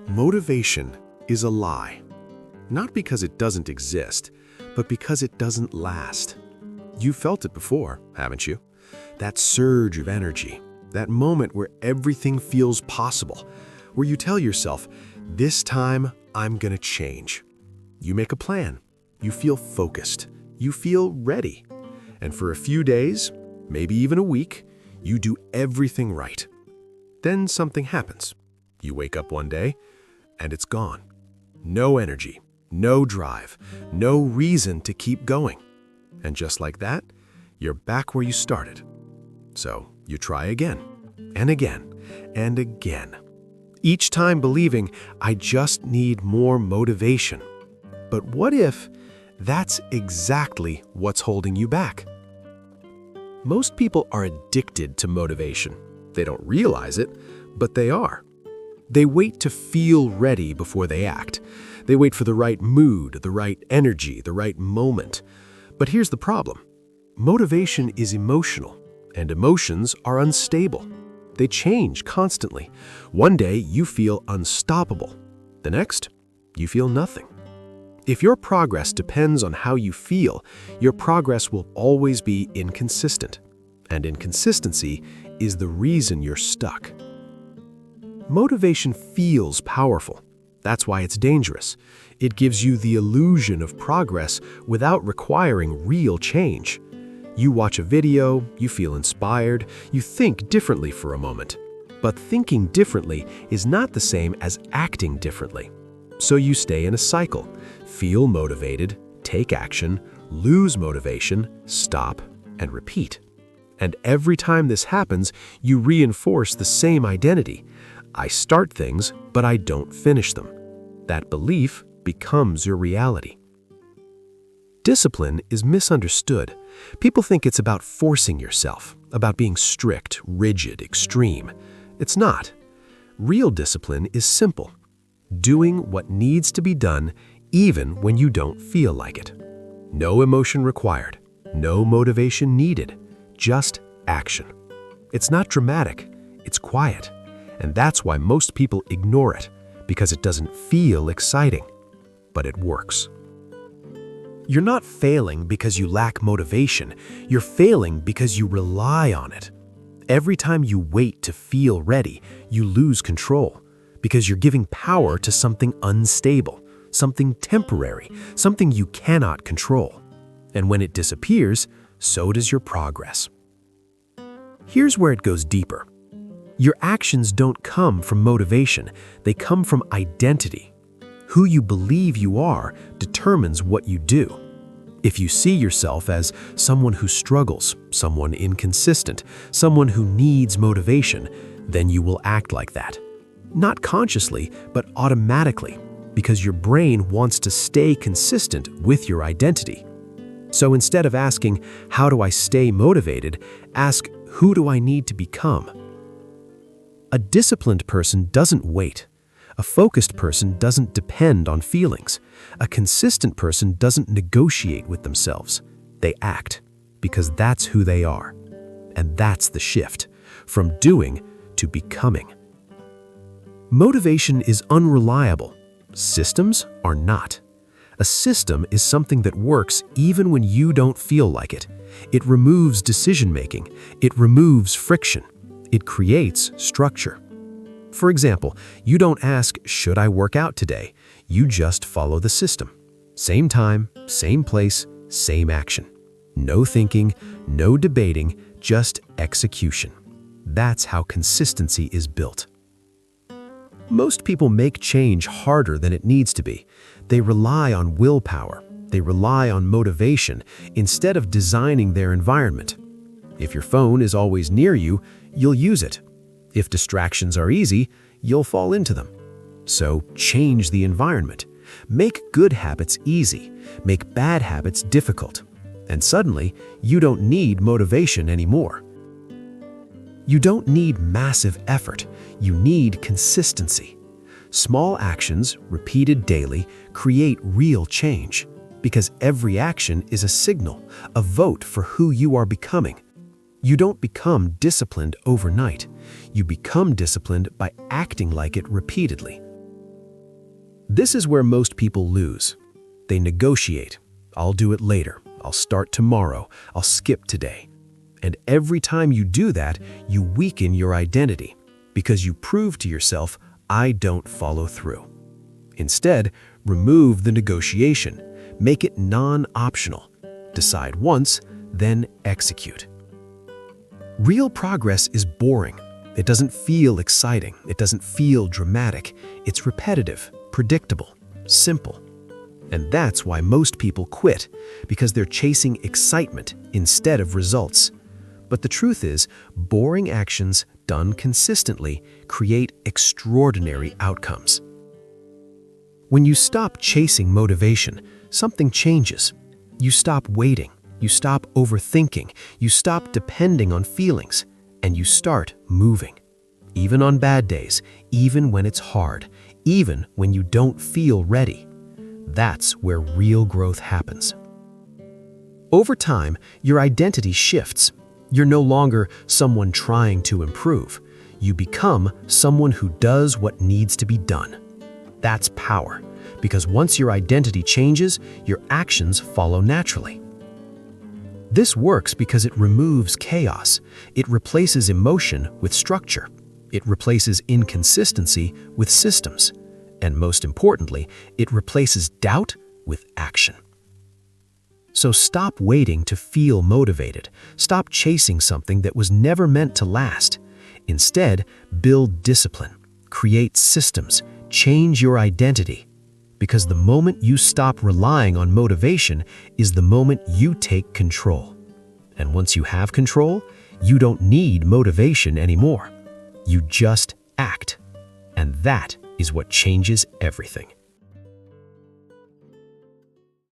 Motivation is a lie. Not because it doesn't exist, but because it doesn't last. You've felt it before, haven't you? That surge of energy, that moment where everything feels possible, where you tell yourself, this time I'm gonna change. You make a plan, you feel focused, you feel ready. And for a few days, maybe even a week, you do everything right. Then something happens. You wake up one day, and it's gone. No energy, no drive, no reason to keep going. And just like that, you're back where you started. So you try again, and again, and again. Each time believing, I just need more motivation. But what if that's exactly what's holding you back? Most people are addicted to motivation. They don't realize it, but they are. They wait to feel ready before they act. They wait for the right mood, the right energy, the right moment. But here's the problem. Motivation is emotional, and emotions are unstable. They change constantly. One day you feel unstoppable. The next, you feel nothing. If your progress depends on how you feel, your progress will always be inconsistent. And inconsistency is the reason you're stuck. Motivation feels powerful. That's why it's dangerous. It gives you the illusion of progress without requiring real change. You watch a video, you feel inspired, you think differently for a moment. But thinking differently is not the same as acting differently. So you stay in a cycle. Feel motivated, take action, lose motivation, stop, and repeat. And every time this happens, you reinforce the same identity. I start things, but I don't finish them. That belief becomes your reality. Discipline is misunderstood. People think it's about forcing yourself, about being strict, rigid, extreme. It's not. Real discipline is simple. Doing what needs to be done even when you don't feel like it. No emotion required, no motivation needed, just action. It's not dramatic, it's quiet. And that's why most people ignore it, because it doesn't feel exciting, but it works. You're not failing because you lack motivation. You're failing because you rely on it. Every time you wait to feel ready, you lose control, because you're giving power to something unstable, something temporary, something you cannot control. And when it disappears, so does your progress. Here's where it goes deeper. Your actions don't come from motivation, they come from identity. Who you believe you are determines what you do. If you see yourself as someone who struggles, someone inconsistent, someone who needs motivation, then you will act like that. Not consciously, but automatically, because your brain wants to stay consistent with your identity. So instead of asking, how do I stay motivated, ask, who do I need to become? A disciplined person doesn't wait. A focused person doesn't depend on feelings. A consistent person doesn't negotiate with themselves. They act, because that's who they are. And that's the shift, from doing to becoming. Motivation is unreliable. Systems are not. A system is something that works even when you don't feel like it. It removes decision-making. It removes friction. It creates structure. For example, you don't ask, should I work out today? You just follow the system. Same time, same place, same action. No thinking, no debating, just execution. That's how consistency is built. Most people make change harder than it needs to be. They rely on willpower. They rely on motivation instead of designing their environment. If your phone is always near you, you'll use it. If distractions are easy, you'll fall into them. So change the environment. Make good habits easy. Make bad habits difficult. And suddenly, you don't need motivation anymore. You don't need massive effort. You need consistency. Small actions, repeated daily, create real change. Because every action is a signal, a vote for who you are becoming. You don't become disciplined overnight. You become disciplined by acting like it repeatedly. This is where most people lose. They negotiate. I'll do it later. I'll start tomorrow. I'll skip today. And every time you do that, you weaken your identity because you prove to yourself, I don't follow through. Instead, remove the negotiation. Make it non-optional. Decide once, then execute. Real progress is boring. It doesn't feel exciting. It doesn't feel dramatic. It's repetitive, predictable, simple. And that's why most people quit, because they're chasing excitement instead of results. But the truth is, boring actions done consistently create extraordinary outcomes. When you stop chasing motivation, something changes. You stop waiting. You stop overthinking. You stop depending on feelings. And you start moving. Even on bad days, even when it's hard, even when you don't feel ready. That's where real growth happens. Over time, your identity shifts. You're no longer someone trying to improve. You become someone who does what needs to be done. That's power, because once your identity changes, your actions follow naturally. This works because it removes chaos. It replaces emotion with structure. It replaces inconsistency with systems. And most importantly, it replaces doubt with action. So stop waiting to feel motivated. Stop chasing something that was never meant to last. Instead, build discipline, create systems, change your identity. Because the moment you stop relying on motivation is the moment you take control. And once you have control, you don't need motivation anymore. You just act. And that is what changes everything.